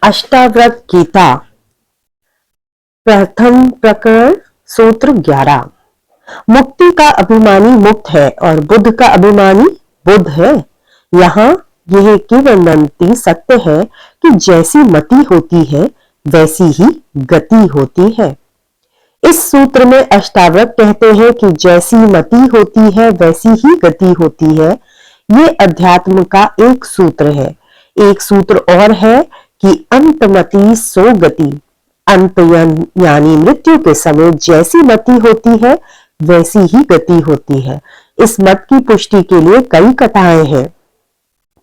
अष्टावक्र गीता प्रथम प्रकरण सूत्र 11। मुक्ति का अभिमानी मुक्त है और बुद्ध का अभिमानी बुद्ध है। यहाँ यह किंवदंती सत्य है कि जैसी मति होती है वैसी ही गति होती है। इस सूत्र में अष्टावक्र कहते हैं कि जैसी मति होती है वैसी ही गति होती है। ये अध्यात्म का एक सूत्र है। एक सूत्र और है कि अंतमति सो गति। अंत यानी मृत्यु के समय जैसी मति होती है वैसी ही गति होती है। इस मत की पुष्टि के लिए कई कथाएं हैं।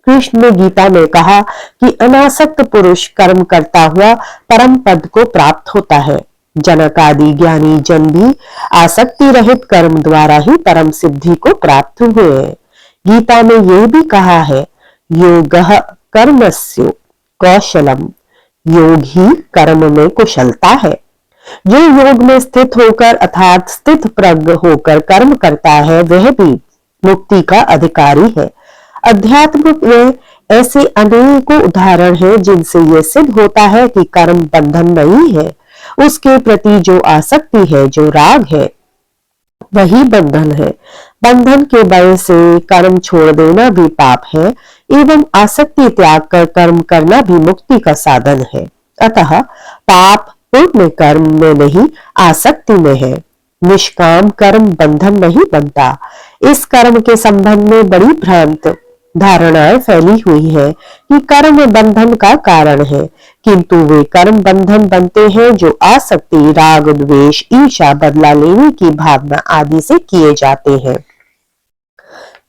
कृष्ण ने गीता में कहा कि अनासक्त पुरुष कर्म करता हुआ परम पद को प्राप्त होता है। जनक आदि ज्ञानी जन भी आसक्ति रहित कर्म द्वारा ही परम सिद्धि को प्राप्त हुए। गीता में यह भी कहा है, योगः कर्मस्य कौशलम, योग ही कर्म में कुशलता है। जो योग में स्थित होकर अर्थात स्थित प्रज्ञ होकर कर्म करता है वह भी मुक्ति का अधिकारी है। अध्यात्म में ऐसे अनेकों उदाहरण हैं जिनसे यह सिद्ध होता है कि कर्म बंधन नहीं है। उसके प्रति जो आसक्ति है, जो राग है, वही बंधन है। बंधन के भय से कर्म छोड़ देना भी पाप है एवं आसक्ति त्याग कर कर्म करना भी मुक्ति का साधन है। अतः पाप पुण्य कर्म में नहीं, आसक्ति में है। निष्काम कर्म बंधन नहीं बनता। इस कर्म के संबंध में बड़ी भ्रांत धारणाएं फैली हुई है कि कर्म बंधन का कारण है, किंतु वे कर्म बंधन बनते हैं जो आसक्ति, राग, द्वेष, ईर्ष्या, बदला लेने की भावना आदि से किए जाते हैं।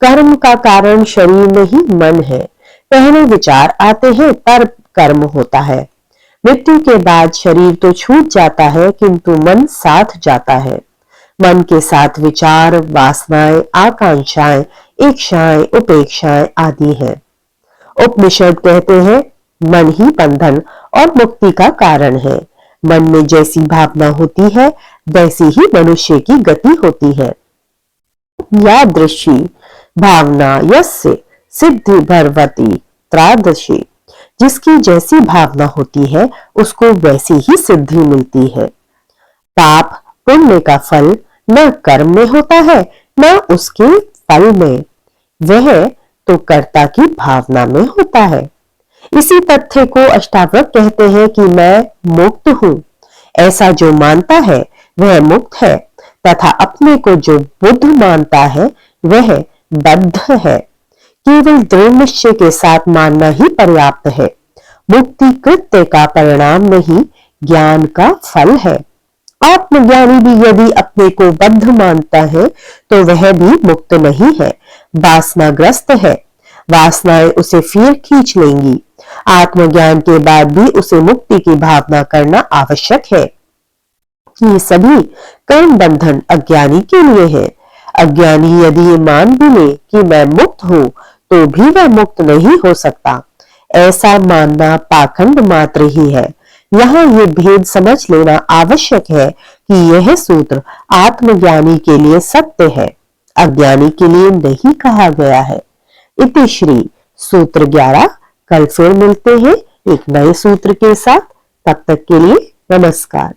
कर्म का कारण शरीर नहीं मन है। पहले विचार आते हैं तब कर्म होता है। मृत्यु के बाद शरीर तो छूट जाता है किंतु मन साथ जाता है। मन के साथ विचार, वासनाएं, आकांक्षाएं, इच्छाएं, उपेक्षाएं आदि हैं। उपनिषद कहते हैं मन ही बंधन और मुक्ति का कारण है। मन में जैसी भावना होती है वैसी ही मनुष्य की गति होती है। यादृशी भावना यस्य सिद्धि भरवती त्रादशी, जिसकी जैसी भावना होती है उसको वैसी ही सिद्धि मिलती है। पाप पुण्य का फल न कर्म में होता है न उसके फल में, वह तो कर्ता की भावना में होता है। इसी तथ्य को अष्टावक्र कहते हैं कि मैं मुक्त हूं। ऐसा जो मानता है वह मुक्त है तथा अपने को जो बुद्ध मानता है वह बद्ध है। केवल दृढ़ निश्चय के साथ मानना ही पर्याप्त है। मुक्ति कृत्य का परिणाम नहीं, ज्ञान का फल है। आत्मज्ञानी भी यदि अपने को बद्ध मानता है तो वह भी मुक्त नहीं है, वासनाग्रस्त है। वासनाएं उसे फिर खींच लेंगी। आत्मज्ञान के बाद भी उसे मुक्ति की भावना करना आवश्यक है। ये सभी कर्म बंधन अज्ञानी के लिए है। अज्ञानी यदि ये मान भी ले कि मैं मुक्त हूं तो भी वह मुक्त नहीं हो सकता। ऐसा मानना पाखंड मात्र ही है। यहाँ ये भेद समझ लेना आवश्यक है कि यह सूत्र आत्मज्ञानी के लिए सत्य है, अज्ञानी के लिए नहीं कहा गया है। इति श्री सूत्र 11। कल फिर मिलते हैं एक नए सूत्र के साथ। तब तक के लिए नमस्कार।